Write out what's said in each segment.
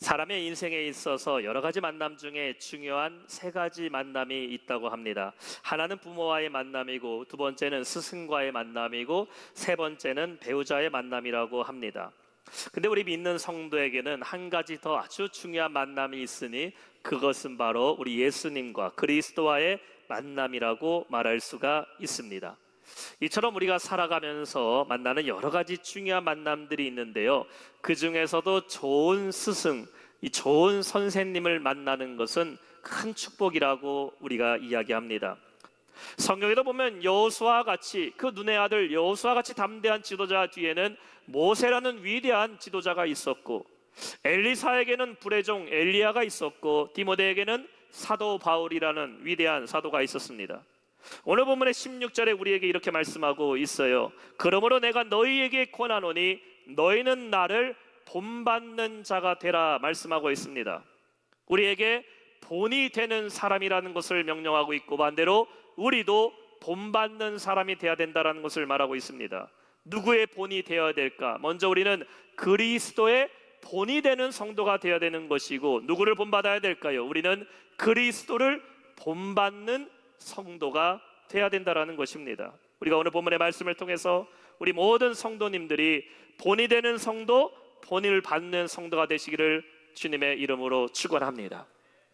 사람의 인생에 있어서 여러 가지 만남 중에 중요한 세 가지 만남이 있다고 합니다. 하나는 부모와의 만남이고, 두 번째는 스승과의 만남이고, 세 번째는 배우자의 만남이라고 합니다. 근데 우리 믿는 성도에게는 한 가지 더 아주 중요한 만남이 있으니 그것은 바로 우리 예수님과 그리스도와의 만남이라고 말할 수가 있습니다. 이처럼 우리가 살아가면서 만나는 여러 가지 중요한 만남들이 있는데요, 그 중에서도 좋은 스승, 이 좋은 선생님을 만나는 것은 큰 축복이라고 우리가 이야기합니다. 성경에도 보면 여호수아와 같이, 그 눈의 아들 여호수아와 같이 담대한 지도자 뒤에는 모세라는 위대한 지도자가 있었고, 엘리사에게는 불의 종 엘리야가 있었고, 디모데에게는 사도 바울이라는 위대한 사도가 있었습니다. 오늘 본문의 16절에 우리에게 이렇게 말씀하고 있어요. 그러므로 내가 너희에게 권하노니 너희는 나를 본받는 자가 되라 말씀하고 있습니다. 우리에게 본이 되는 사람이라는 것을 명령하고 있고, 반대로 우리도 본받는 사람이 되어야 된다는 것을 말하고 있습니다. 누구의 본이 되어야 될까? 먼저 우리는 그리스도의 본이 되는 성도가 되어야 되는 것이고, 누구를 본받아야 될까요? 우리는 그리스도를 본받는 성도가 되어야 된다는 것입니다. 우리가 오늘 본문의 말씀을 통해서 우리 모든 성도님들이 본이 되는 성도, 본을 받는 성도가 되시기를 주님의 이름으로 축원합니다.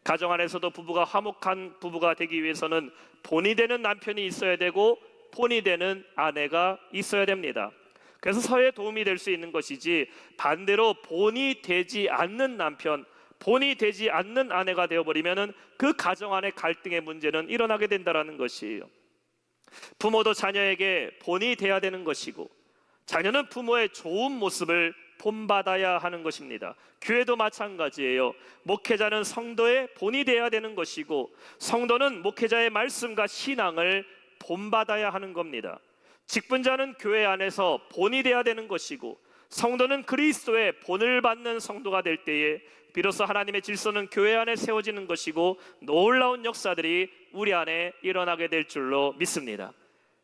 가정 안에서도 부부가 화목한 부부가 되기 위해서는 본이 되는 남편이 있어야 되고, 본이 되는 아내가 있어야 됩니다. 그래서 서로에 도움이 될 수 있는 것이지, 반대로 본이 되지 않는 남편, 본이 되지 않는 아내가 되어버리면 그 가정 안의 갈등의 문제는 일어나게 된다는 것이에요. 부모도 자녀에게 본이 돼야 되는 것이고, 자녀는 부모의 좋은 모습을 본받아야 하는 것입니다. 교회도 마찬가지예요. 목회자는 성도의 본이 되어야 되는 것이고, 성도는 목회자의 말씀과 신앙을 본받아야 하는 겁니다. 직분자는 교회 안에서 본이 되어야 되는 것이고, 성도는 그리스도의 본을 받는 성도가 될 때에 비로소 하나님의 질서는 교회 안에 세워지는 것이고, 놀라운 역사들이 우리 안에 일어나게 될 줄로 믿습니다.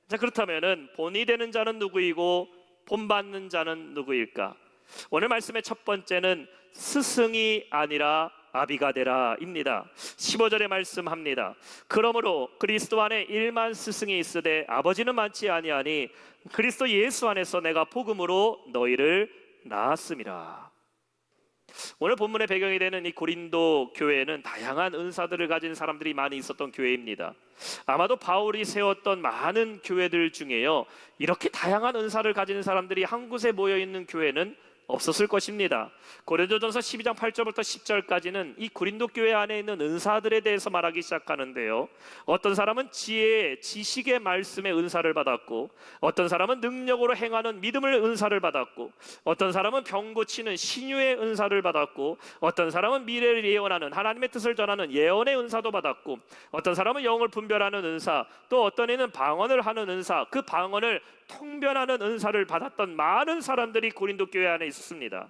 자, 그렇다면 본이 되는 자는 누구이고 본받는 자는 누구일까? 오늘 말씀의 첫 번째는 스승이 아니라 아비가 되라 입니다. 15절에 말씀합니다. 그러므로 그리스도 안에 일만 스승이 있으되 아버지는 많지 아니하니 그리스도 예수 안에서 내가 복음으로 너희를 낳았음이라. 오늘 본문의 배경이 되는 이 고린도 교회는 다양한 은사들을 가진 사람들이 많이 있었던 교회입니다. 아마도 바울이 세웠던 많은 교회들 중에요, 이렇게 다양한 은사를 가진 사람들이 한 곳에 모여 있는 교회는 없었을 것입니다. 고린도전서 12장 8절부터 10절까지는 이 고린도 교회 안에 있는 은사들에 대해서 말하기 시작하는데요, 어떤 사람은 지혜의 지식의 말씀의 은사를 받았고, 어떤 사람은 능력으로 행하는 믿음을 은사를 받았고, 어떤 사람은 병 고치는 신유의 은사를 받았고, 어떤 사람은 미래를 예언하는 하나님의 뜻을 전하는 예언의 은사도 받았고, 어떤 사람은 영을 분별하는 은사, 또 어떤 이는 방언을 하는 은사, 그 방언을 통변하는 은사를 받았던 많은 사람들이 고린도 교회 안에 있었습니다.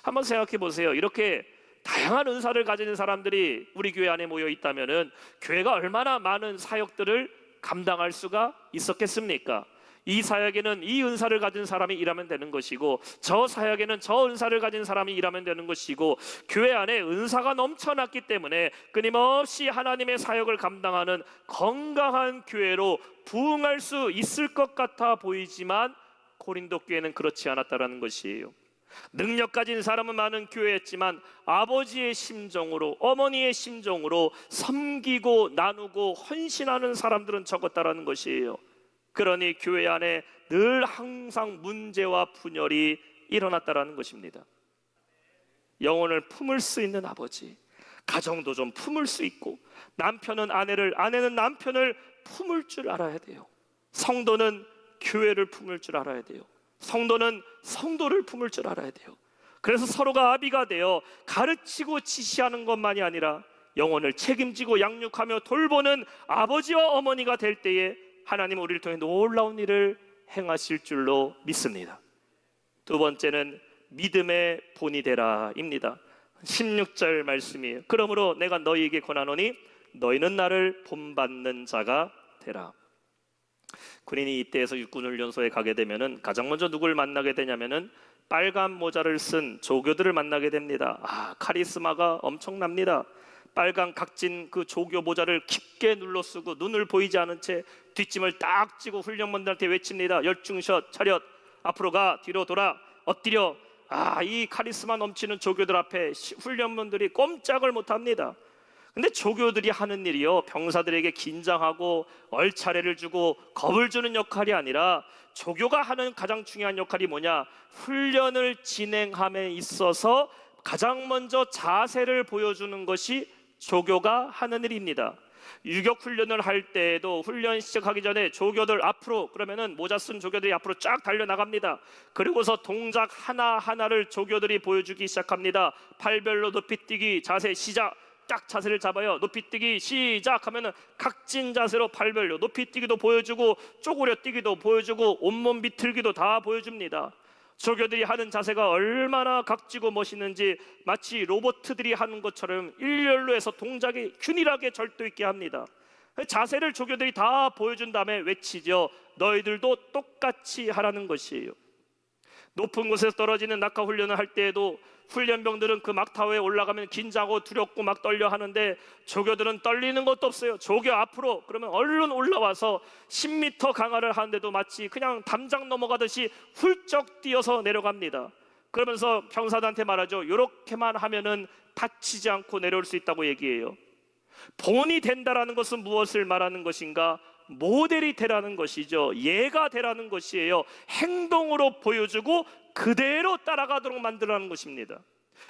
한번 생각해 보세요. 이렇게 다양한 은사를 가진 사람들이 우리 교회 안에 모여 있다면 교회가 얼마나 많은 사역들을 감당할 수가 있었겠습니까? 이 사역에는 이 은사를 가진 사람이 일하면 되는 것이고, 저 사역에는 저 은사를 가진 사람이 일하면 되는 것이고, 교회 안에 은사가 넘쳐났기 때문에 끊임없이 하나님의 사역을 감당하는 건강한 교회로 부흥할 수 있을 것 같아 보이지만, 고린도 교회는 그렇지 않았다는 것이에요. 능력 가진 사람은 많은 교회였지만 아버지의 심정으로, 어머니의 심정으로 섬기고 나누고 헌신하는 사람들은 적었다는 것이에요. 그러니 교회 안에 늘 항상 문제와 분열이 일어났다는 것입니다. 영혼을 품을 수 있는 아버지, 가정도 좀 품을 수 있고, 남편은 아내를, 아내는 남편을 품을 줄 알아야 돼요. 성도는 교회를 품을 줄 알아야 돼요. 성도는 성도를 품을 줄 알아야 돼요. 그래서 서로가 아비가 되어 가르치고 지시하는 것만이 아니라 영혼을 책임지고 양육하며 돌보는 아버지와 어머니가 될 때에 하나님은 우리를 통해 놀라운 일을 행하실 줄로 믿습니다. 두 번째는 믿음의 본이 되라 입니다. 16절 말씀이에요. 그러므로 내가 너희에게 권하노니 너희는 나를 본받는 자가 되라. 군인이 이때에서 육군훈련소에 가게 되면은 가장 먼저 누굴 만나게 되냐면은 빨간 모자를 쓴 조교들을 만나게 됩니다. 카리스마가 엄청납니다. 빨간 각진 그 조교 모자를 깊게 눌러 쓰고 눈을 보이지 않은 채 뒷짐을 딱 쥐고 훈련병들한테 외칩니다. 열중샷 차렷, 앞으로 가, 뒤로 돌아, 엎드려. 이 카리스마 넘치는 조교들 앞에 훈련병들이 꼼짝을 못합니다. 근데 조교들이 하는 일이요, 병사들에게 긴장하고 얼차례를 주고 겁을 주는 역할이 아니라, 조교가 하는 가장 중요한 역할이 뭐냐? 훈련을 진행함에 있어서 가장 먼저 자세를 보여주는 것이 조교가 하는 일입니다. 유격 훈련을 할 때에도 훈련 시작하기 전에 조교들 앞으로, 그러면은 모자 쓴 조교들이 앞으로 쫙 달려나갑니다. 그리고서 동작 하나하나를 조교들이 보여주기 시작합니다. 팔별로 높이 뛰기 자세 시작. 딱 자세를 잡아요. 높이 뛰기 시작하면은 각진 자세로 팔별로 높이 뛰기도 보여주고 쪼그려 뛰기도 보여주고 온몸 비틀기도 다 보여줍니다. 조교들이 하는 자세가 얼마나 각지고 멋있는지 마치 로봇들이 하는 것처럼 일렬로 해서 동작이 균일하게 절도 있게 합니다. 자세를 조교들이 다 보여준 다음에 외치죠. 너희들도 똑같이 하라는 것이에요. 높은 곳에서 떨어지는 낙하 훈련을 할 때에도 훈련병들은 그 막타워에 올라가면 긴장하고 두렵고 막 떨려 하는데, 조교들은 떨리는 것도 없어요. 조교 앞으로, 그러면 얼른 올라와서 10m 강화를 하는데도 마치 그냥 담장 넘어가듯이 훌쩍 뛰어서 내려갑니다. 그러면서 병사들한테 말하죠. 이렇게만 하면은 다치지 않고 내려올 수 있다고 얘기해요. 본이 된다라는 것은 무엇을 말하는 것인가? 모델이 되라는 것이죠. 예가 되라는 것이에요. 행동으로 보여주고 그대로 따라가도록 만들라는 것입니다.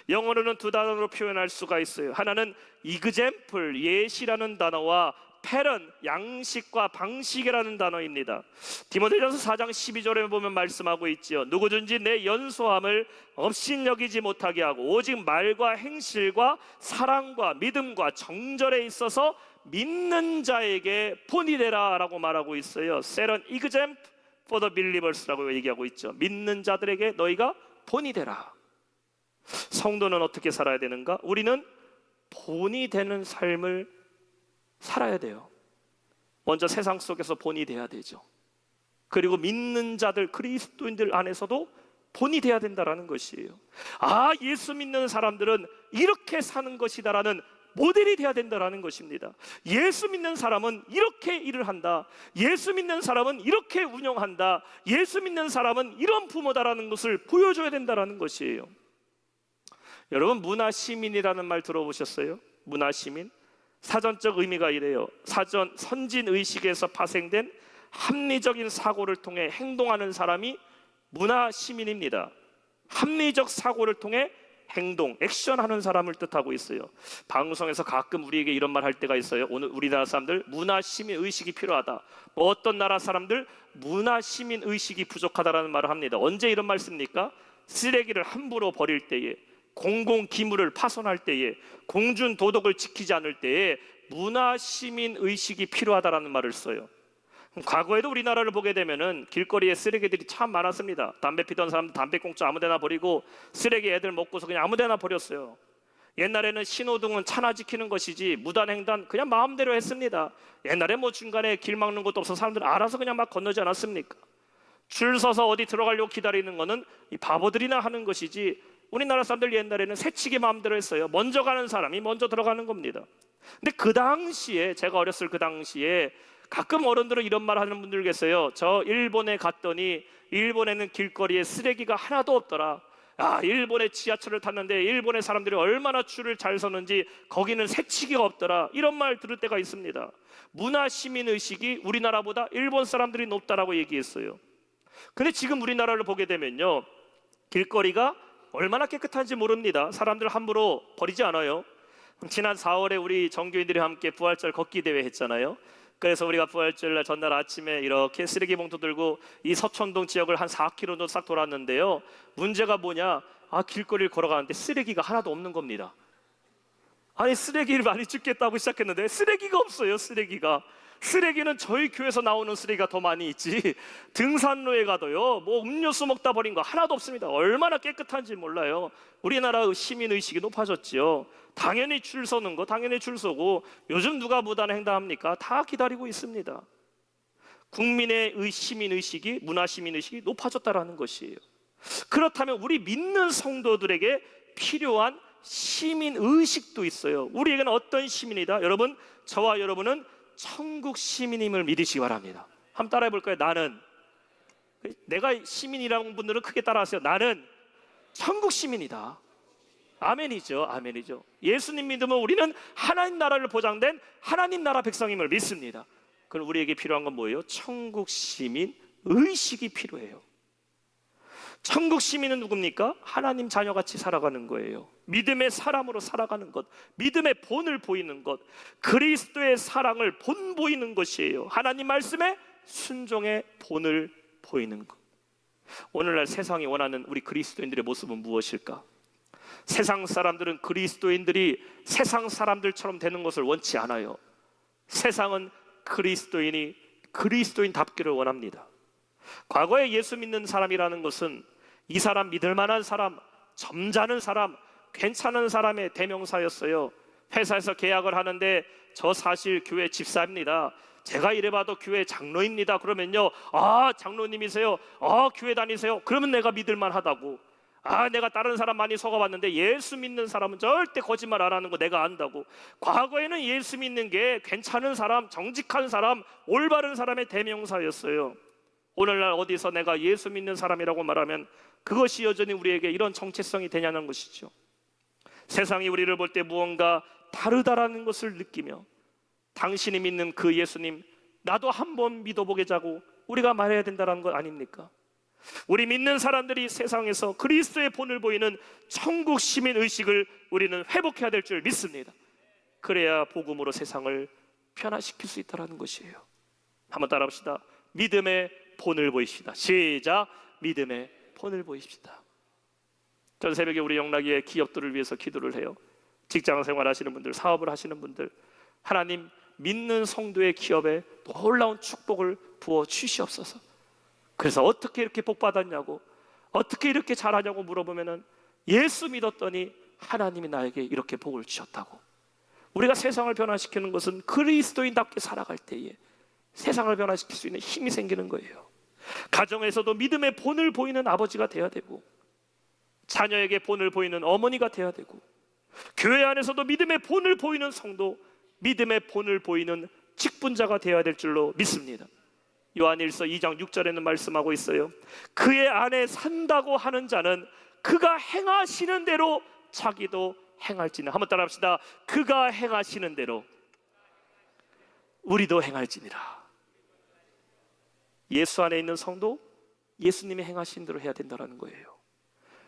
영어로는 두 단어로 표현할 수가 있어요. 하나는 example, 예시라는 단어와 pattern, 양식과 방식이라는 단어입니다. 디모데전서 4장 12절에 보면 말씀하고 있지요. 누구든지 내 연소함을 업신여기지 못하게 하고 오직 말과 행실과 사랑과 믿음과 정절에 있어서 믿는 자에게 본이 되라 라고 말하고 있어요. Set an example for the believers 라고 얘기하고 있죠. 믿는 자들에게 너희가 본이 되라. 성도는 어떻게 살아야 되는가? 우리는 본이 되는 삶을 살아야 돼요. 먼저 세상 속에서 본이 돼야 되죠. 그리고 믿는 자들, 그리스도인들 안에서도 본이 돼야 된다라는 것이에요. 예수 믿는 사람들은 이렇게 사는 것이다라는 모델이 돼야 된다라는 것입니다. 예수 믿는 사람은 이렇게 일을 한다. 예수 믿는 사람은 이렇게 운영한다. 예수 믿는 사람은 이런 부모다라는 것을 보여줘야 된다라는 것이에요. 여러분, 문화시민이라는 말 들어보셨어요? 문화시민? 사전적 의미가 이래요. 선진의식에서 파생된 합리적인 사고를 통해 행동하는 사람이 문화시민입니다. 합리적 사고를 통해 행동, 액션하는 사람을 뜻하고 있어요. 방송에서 가끔 우리에게 이런 말 할 때가 있어요. 오늘 우리나라 사람들 문화시민 의식이 필요하다. 어떤 나라 사람들 문화시민 의식이 부족하다라는 말을 합니다. 언제 이런 말 씁니까? 쓰레기를 함부로 버릴 때에, 공공기물을 파손할 때에, 공중도덕을 지키지 않을 때에 문화시민 의식이 필요하다라는 말을 써요. 과거에도 우리나라를 보게 되면은 길거리에 쓰레기들이 참 많았습니다. 담배 피던 사람들 담배 꽁초 아무데나 버리고 쓰레기 애들 먹고서 그냥 아무데나 버렸어요. 옛날에는 신호등은 차나 지키는 것이지 무단횡단 그냥 마음대로 했습니다. 옛날에 뭐 중간에 길 막는 것도 없어서 사람들은 알아서 그냥 막 건너지 않았습니까? 줄 서서 어디 들어가려고 기다리는 거는 이 바보들이나 하는 것이지, 우리나라 사람들 옛날에는 새치기 마음대로 했어요. 먼저 가는 사람이 먼저 들어가는 겁니다. 근데 그 당시에, 제가 어렸을 그 당시에 가끔 어른들은 이런 말 하는 분들 계세요. 저 일본에 갔더니 일본에는 길거리에 쓰레기가 하나도 없더라. 일본의 지하철을 탔는데 일본의 사람들이 얼마나 줄을 잘 서는지 거기는 새치기가 없더라. 이런 말 들을 때가 있습니다. 문화시민의식이 우리나라보다 일본 사람들이 높다라고 얘기했어요. 근데 지금 우리나라를 보게 되면요, 길거리가 얼마나 깨끗한지 모릅니다. 사람들 함부로 버리지 않아요. 지난 4월에 우리 정교인들이 함께 부활절 걷기 대회 했잖아요. 그래서 우리가 부활절 전날 아침에 이렇게 쓰레기 봉투 들고 이 서천동 지역을 한 4km 정도 싹 돌았는데요. 문제가 뭐냐? 길거리를 걸어가는데 쓰레기가 하나도 없는 겁니다. 쓰레기를 많이 줍겠다고 시작했는데 쓰레기가 없어요. 쓰레기는 저희 교회에서 나오는 쓰레기가 더 많이 있지, 등산로에 가도요 뭐 음료수 먹다 버린 거 하나도 없습니다. 얼마나 깨끗한지 몰라요. 우리나라 시민의식이 높아졌지요. 당연히 줄 서는 거 당연히 줄 서고, 요즘 누가 무단횡단합니까? 다 기다리고 있습니다. 국민의 시민의식이, 문화시민의식이 높아졌다라는 것이에요. 그렇다면 우리 믿는 성도들에게 필요한 시민 의식도 있어요. 우리에게는 어떤 시민이다? 여러분, 저와 여러분은 천국 시민임을 믿으시기 바랍니다. 한번 따라해 볼까요? 나는, 내가 시민이라는 분들은 크게 따라하세요. 나는 천국 시민이다. 아멘이죠. 아멘이죠. 예수님 믿으면 우리는 하나님 나라를 보장된 하나님 나라 백성임을 믿습니다. 그럼 우리에게 필요한 건 뭐예요? 천국 시민 의식이 필요해요. 천국 시민은 누굽니까? 하나님 자녀같이 살아가는 거예요. 믿음의 사람으로 살아가는 것, 믿음의 본을 보이는 것, 그리스도의 사랑을 본보이는 것이에요. 하나님 말씀에 순종의 본을 보이는 것. 오늘날 세상이 원하는 우리 그리스도인들의 모습은 무엇일까? 세상 사람들은 그리스도인들이 세상 사람들처럼 되는 것을 원치 않아요. 세상은 그리스도인이 그리스도인답기를 원합니다. 과거에 예수 믿는 사람이라는 것은 이 사람 믿을 만한 사람, 점잖은 사람, 괜찮은 사람의 대명사였어요. 회사에서 계약을 하는데 저 사실 교회 집사입니다. 제가 이래봐도 교회 장로입니다. 그러면요, 아 장로님이세요? 아 교회 다니세요? 그러면 내가 믿을 만하다고. 아 내가 다른 사람 많이 속아봤는데 예수 믿는 사람은 절대 거짓말 안 하는 거 내가 안다고. 과거에는 예수 믿는 게 괜찮은 사람, 정직한 사람, 올바른 사람의 대명사였어요. 오늘날 어디서 내가 예수 믿는 사람이라고 말하면 그것이 여전히 우리에게 이런 정체성이 되냐는 것이죠. 세상이 우리를 볼 때 무언가 다르다라는 것을 느끼며 당신이 믿는 그 예수님 나도 한번 믿어보겠자고 우리가 말해야 된다는 것 아닙니까? 우리 믿는 사람들이 세상에서 그리스도의 본을 보이는 천국 시민 의식을 우리는 회복해야 될 줄 믿습니다. 그래야 복음으로 세상을 변화시킬 수 있다는 것이에요. 한번 따라합시다. 믿음의 본을 보이시다. 시작. 믿음의 본을 보이시다. 전 새벽에 우리 영락이의 기업들을 위해서 기도를 해요. 직장생활 하시는 분들, 사업을 하시는 분들, 하나님 믿는 성도의 기업에 놀라운 축복을 부어 주시옵소서. 그래서 어떻게 이렇게 복 받았냐고, 어떻게 이렇게 잘하냐고 물어보면은 예수 믿었더니 하나님이 나에게 이렇게 복을 주셨다고. 우리가 세상을 변화시키는 것은 그리스도인답게 살아갈 때에 세상을 변화시킬 수 있는 힘이 생기는 거예요. 가정에서도 믿음의 본을 보이는 아버지가 돼야 되고, 자녀에게 본을 보이는 어머니가 돼야 되고, 교회 안에서도 믿음의 본을 보이는 성도, 믿음의 본을 보이는 직분자가 되어야 될 줄로 믿습니다. 요한일서 2장 6절에는 말씀하고 있어요. 그의 안에 산다고 하는 자는 그가 행하시는 대로 자기도 행할지니. 한번 따라합시다. 그가 행하시는 대로 우리도 행할지니라. 예수 안에 있는 성도, 예수님이 행하신 대로 해야 된다는 거예요.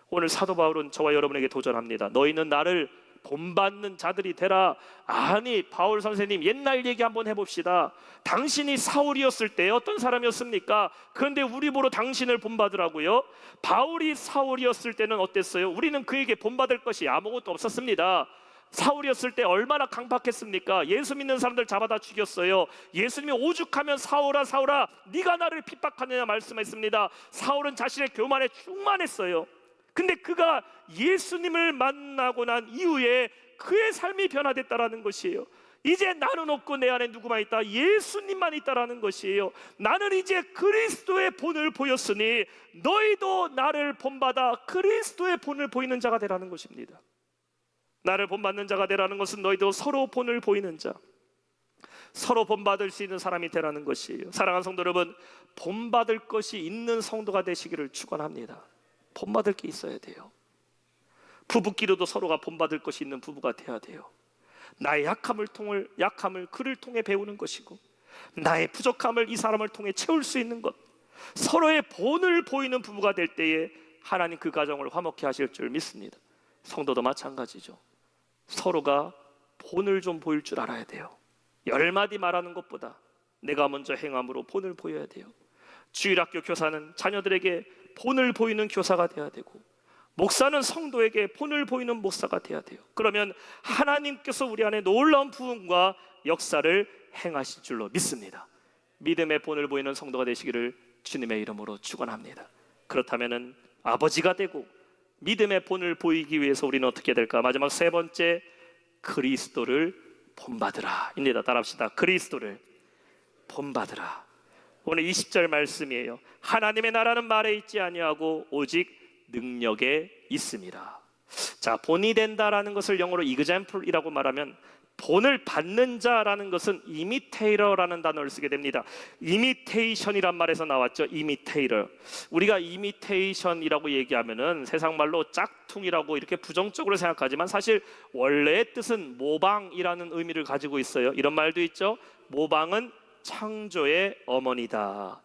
오늘 사도 바울은 저와 여러분에게 도전합니다. 너희는 나를 본받는 자들이 되라. 아니, 바울 선생님 옛날 얘기 한번 해봅시다. 당신이 사울이었을 때 어떤 사람이었습니까? 그런데 우리 보러 당신을 본받으라고요? 바울이 사울이었을 때는 어땠어요? 우리는 그에게 본받을 것이 아무것도 없었습니다. 사울이었을 때 얼마나 강박했습니까? 예수 믿는 사람들 잡아다 죽였어요. 예수님이 오죽하면 사울아 사울아 네가 나를 핍박하느냐 말씀했습니다. 사울은 자신의 교만에 충만했어요. 근데 그가 예수님을 만나고 난 이후에 그의 삶이 변화됐다라는 것이에요. 이제 나는 없고 내 안에 누구만 있다? 예수님만 있다라는 것이에요. 나는 이제 그리스도의 본을 보였으니 너희도 나를 본받아 그리스도의 본을 보이는 자가 되라는 것입니다. 나를 본받는 자가 되라는 것은 너희도 서로 본을 보이는 자, 서로 본받을 수 있는 사람이 되라는 것이에요. 사랑하는 성도 여러분, 본받을 것이 있는 성도가 되시기를 축원합니다. 본받을 게 있어야 돼요. 부부끼리도 서로가 본받을 것이 있는 부부가 돼야 돼요. 나의 약함을 그를 통해 배우는 것이고, 나의 부족함을 이 사람을 통해 채울 수 있는 것, 서로의 본을 보이는 부부가 될 때에 하나님 그 가정을 화목케 하실 줄 믿습니다. 성도도 마찬가지죠. 서로가 본을 좀 보일 줄 알아야 돼요. 10마디 말하는 것보다 내가 먼저 행함으로 본을 보여야 돼요. 주일학교 교사는 자녀들에게 본을 보이는 교사가 돼야 되고, 목사는 성도에게 본을 보이는 목사가 돼야 돼요. 그러면 하나님께서 우리 안에 놀라운 부흥과 역사를 행하실 줄로 믿습니다. 믿음의 본을 보이는 성도가 되시기를 주님의 이름으로 축원합니다. 그렇다면 아버지가 되고 믿음의 본을 보이기 위해서 우리는 어떻게 될까? 마지막 세 번째, 그리스도를 본받으라 입니다. 따라합시다. 그리스도를 본받으라. 오늘 20절 말씀이에요. 하나님의 나라는 말에 있지 아니하고 오직 능력에 있습니다. 자, 본이 된다라는 것을 영어로 example이라고 말하면 본을 받는 자라는 것은 imitator라는 단어를 쓰게 됩니다. imitation이란 말에서 나왔죠. imitator. 우리가 imitation이라고 얘기하면은 세상 말로 짝퉁이라고 이렇게 부정적으로 생각하지만 사실 원래의 뜻은 모방이라는 의미를 가지고 있어요. 이런 말도 있죠. 모방은 창조의 어머니다.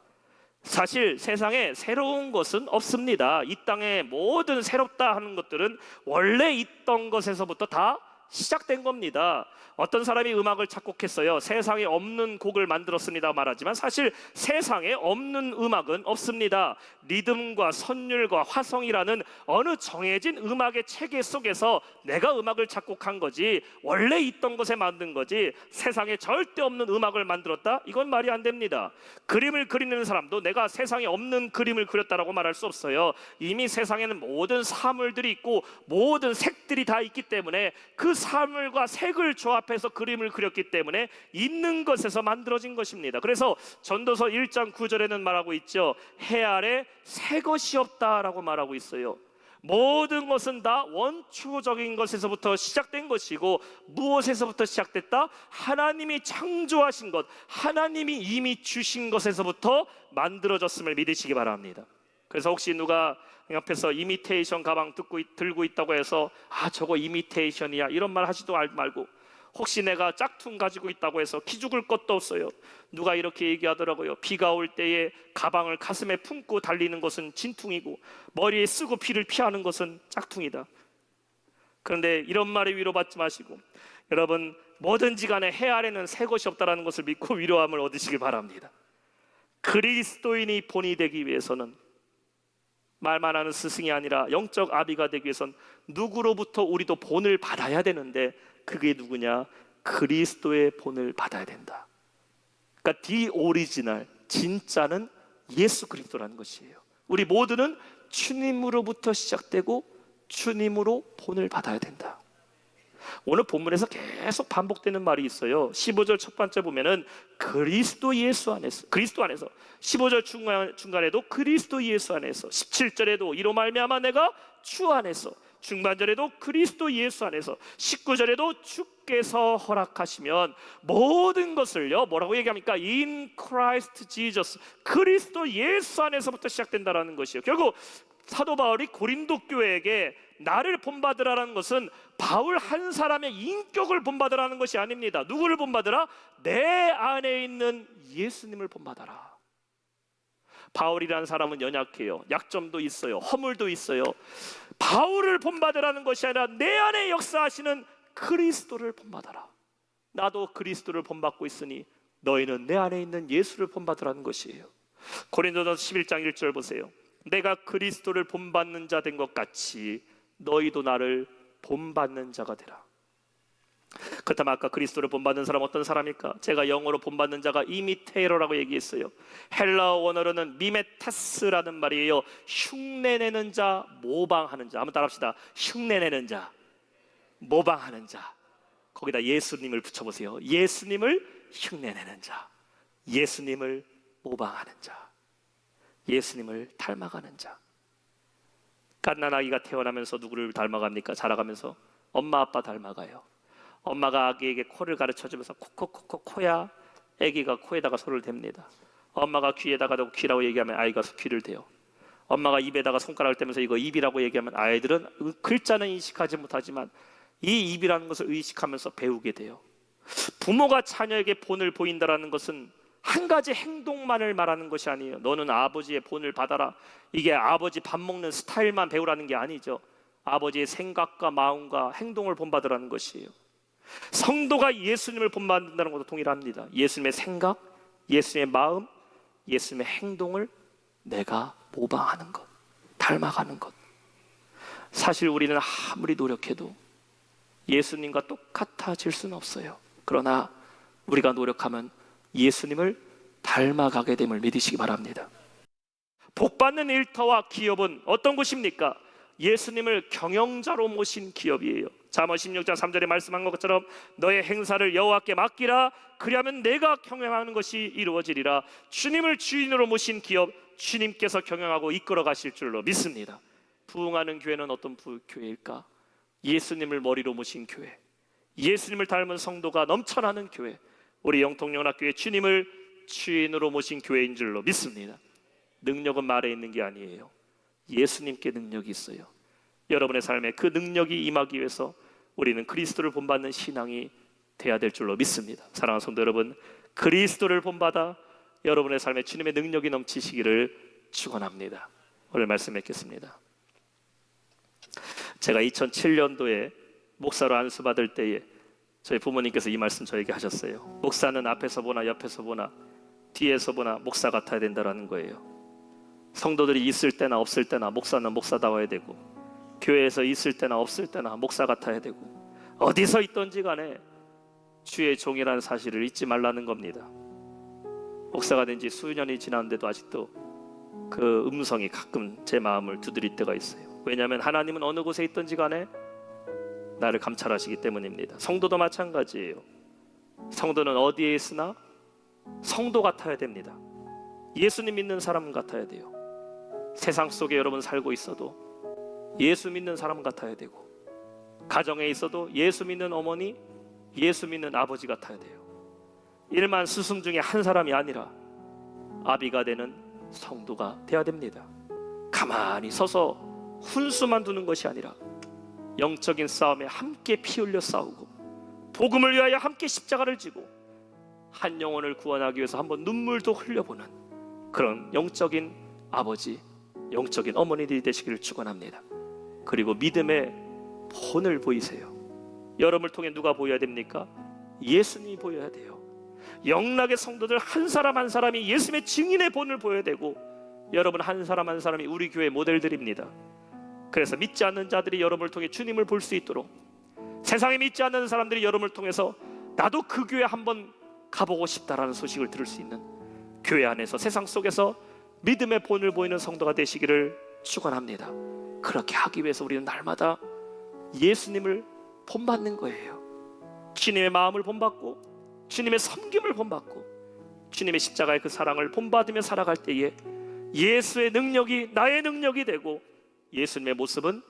사실 세상에 새로운 것은 없습니다. 이 땅에 모든 새롭다 하는 것들은 원래 있던 것에서부터 다 시작된 겁니다. 어떤 사람이 음악을 작곡했어요. 세상에 없는 곡을 만들었습니다 말하지만 사실 세상에 없는 음악은 없습니다. 리듬과 선율과 화성이라는 어느 정해진 음악의 체계 속에서 내가 음악을 작곡한 거지 원래 있던 것에 만든 거지 세상에 절대 없는 음악을 만들었다? 이건 말이 안 됩니다. 그림을 그리는 사람도 내가 세상에 없는 그림을 그렸다라고 말할 수 없어요. 이미 세상에는 모든 사물들이 있고 모든 색들이 다 있기 때문에 그 사물과 색을 조합해서 그림을 그렸기 때문에 있는 것에서 만들어진 것입니다. 그래서 전도서 1장 9절에는 말하고 있죠. 해 아래 새 것이 없다라고 말하고 있어요. 모든 것은 다 원초적인 것에서부터 시작된 것이고 무엇에서부터 시작됐다? 하나님이 창조하신 것, 하나님이 이미 주신 것에서부터 만들어졌음을 믿으시기 바랍니다. 그래서 혹시 누가 옆에서 이미테이션 가방 들고 있다고 해서 저거 이미테이션이야 이런 말 하지도 말고 혹시 내가 짝퉁 가지고 있다고 해서 기죽을 것도 없어요. 누가 이렇게 얘기하더라고요. 비가 올 때에 가방을 가슴에 품고 달리는 것은 진퉁이고 머리에 쓰고 비를 피하는 것은 짝퉁이다. 그런데 이런 말에 위로받지 마시고 여러분 뭐든지 간에 해 아래는 새 것이 없다는 것을 믿고 위로함을 얻으시길 바랍니다. 그리스도인이 본이 되기 위해서는 말만 하는 스승이 아니라 영적 아비가 되기 위해선 누구로부터 우리도 본을 받아야 되는데 그게 누구냐? 그리스도의 본을 받아야 된다. 그러니까 디 오리지널, 진짜는 예수 그리스도라는 것이에요. 우리 모두는 주님으로부터 시작되고 주님으로 본을 받아야 된다. 오늘 본문에서 계속 반복되는 말이 있어요. 15절 첫 번째 보면은 그리스도 예수 안에서, 그리스도 안에서 15절 중간에도 그리스도 예수 안에서 17절에도 이로 말미암아 내가 주 안에서 중반절에도 그리스도 예수 안에서 19절에도 주께서 허락하시면 모든 것을요 뭐라고 얘기합니까? In Christ Jesus, 그리스도 예수 안에서부터 시작된다라는 것이에요. 결국 사도 바울이 고린도 교회에게 나를 본받으라는 것은 바울 한 사람의 인격을 본받으라는 것이 아닙니다. 누구를 본받으라? 내 안에 있는 예수님을 본받아라. 바울이라는 사람은 연약해요. 약점도 있어요. 허물도 있어요. 바울을 본받으라는 것이 아니라 내 안에 역사하시는 그리스도를 본받아라. 나도 그리스도를 본받고 있으니 너희는 내 안에 있는 예수를 본받으라는 것이에요. 고린도전서 11장 1절 보세요. 내가 그리스도를 본받는 자 된 것 같이 너희도 나를 본받는 자가 되라. 그렇다면 아까 그리스도를 본받는 사람 어떤 사람일까? 제가 영어로 본받는 자가 이미테이터라고 얘기했어요. 헬라어 원어로는 미메타스라는 말이에요. 흉내내는 자, 모방하는 자. 한번 따라합시다. 흉내내는 자, 모방하는 자. 거기다 예수님을 붙여보세요. 예수님을 흉내내는 자, 예수님을 모방하는 자, 예수님을 닮아가는 자. 갓난아기가 태어나면서 누구를 닮아갑니까? 자라가면서 엄마 아빠 닮아가요. 엄마가 아기에게 코를 가르쳐주면서 코코코코 코야, 아기가 코에다가 손을 댑니다. 엄마가 귀에다가 대고 귀라고 얘기하면 아이가 귀를 대요. 엄마가 입에다가 손가락을 대면서 이거 입이라고 얘기하면 아이들은 글자는 인식하지 못하지만 이 입이라는 것을 의식하면서 배우게 돼요. 부모가 자녀에게 본을 보인다라는 것은 한 가지 행동만을 말하는 것이 아니에요. 너는 아버지의 본을 받아라. 이게 아버지 밥 먹는 스타일만 배우라는 게 아니죠. 아버지의 생각과 마음과 행동을 본받으라는 것이에요. 성도가 예수님을 본받는다는 것도 동일합니다. 예수님의 생각, 예수님의 마음, 예수님의 행동을 내가 모방하는 것, 닮아가는 것. 사실 우리는 아무리 노력해도 예수님과 똑같아질 수는 없어요. 그러나 우리가 노력하면 예수님을 닮아가게 됨을 믿으시기 바랍니다. 복받는 일터와 기업은 어떤 곳입니까? 예수님을 경영자로 모신 기업이에요. 잠언 16장 3절에 말씀한 것처럼 너의 행사를 여호와께 맡기라. 그리하면 내가 경영하는 것이 이루어지리라. 주님을 주인으로 모신 기업, 주님께서 경영하고 이끌어 가실 줄로 믿습니다. 부흥하는 교회는 어떤 교회일까? 예수님을 머리로 모신 교회, 예수님을 닮은 성도가 넘쳐나는 교회, 우리 영통연합교회 주님을 주인으로 모신 교회인 줄로 믿습니다. 능력은 말에 있는 게 아니에요. 예수님께 능력이 있어요. 여러분의 삶에 그 능력이 임하기 위해서 우리는 그리스도를 본받는 신앙이 돼야 될 줄로 믿습니다. 사랑하는 성도 여러분, 그리스도를 본받아 여러분의 삶에 주님의 능력이 넘치시기를 축원합니다. 오늘 말씀 맺겠습니다. 제가 2007년도에 목사로 안수받을 때에 저희 부모님께서 이 말씀 저에게 하셨어요. 목사는 앞에서 보나 옆에서 보나 뒤에서 보나 목사 같아야 된다라는 거예요. 성도들이 있을 때나 없을 때나 목사는 목사다워야 되고, 교회에서 있을 때나 없을 때나 목사 같아야 되고, 어디서 있던지 간에 주의 종이라는 사실을 잊지 말라는 겁니다. 목사가 된 지 수년이 지났는데도 아직도 그 음성이 가끔 제 마음을 두드릴 때가 있어요. 왜냐하면 하나님은 어느 곳에 있던지 간에 나를 감찰하시기 때문입니다. 성도도 마찬가지예요. 성도는 어디에 있으나 성도 같아야 됩니다. 예수님 믿는 사람 같아야 돼요. 세상 속에 여러분 살고 있어도 예수 믿는 사람 같아야 되고, 가정에 있어도 예수 믿는 어머니, 예수 믿는 아버지 같아야 돼요. 일만 스승 중에 한 사람이 아니라 아비가 되는 성도가 돼야 됩니다. 가만히 서서 훈수만 두는 것이 아니라 영적인 싸움에 함께 피 흘려 싸우고, 복음을 위하여 함께 십자가를 지고 한 영혼을 구원하기 위해서 한번 눈물도 흘려보는 그런 영적인 아버지, 영적인 어머니들이 되시기를 축원합니다. 그리고 믿음의 본을 보이세요. 여러분을 통해 누가 보여야 됩니까? 예수님이 보여야 돼요. 영락의 성도들 한 사람 한 사람이 예수님의 증인의 본을 보여야 되고, 여러분 한 사람 한 사람이 우리 교회 모델들입니다. 그래서 믿지 않는 자들이 여러분을 통해 주님을 볼 수 있도록, 세상에 믿지 않는 사람들이 여러분을 통해서 나도 그 교회 한번 가보고 싶다라는 소식을 들을 수 있는, 교회 안에서 세상 속에서 믿음의 본을 보이는 성도가 되시기를 축원합니다. 그렇게 하기 위해서 우리는 날마다 예수님을 본받는 거예요. 주님의 마음을 본받고, 주님의 섬김을 본받고, 주님의 십자가의 그 사랑을 본받으며 살아갈 때에 예수의 능력이 나의 능력이 되고, 예수님의 모습은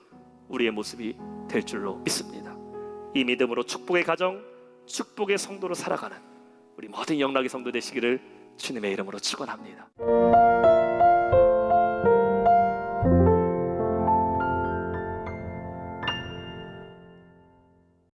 우리의 모습이 될 줄로 믿습니다. 이 믿음으로 축복의 가정, 축복의 성도로 살아가는 우리 모든 영락의 성도 되시기를 주님의 이름으로 축원합니다.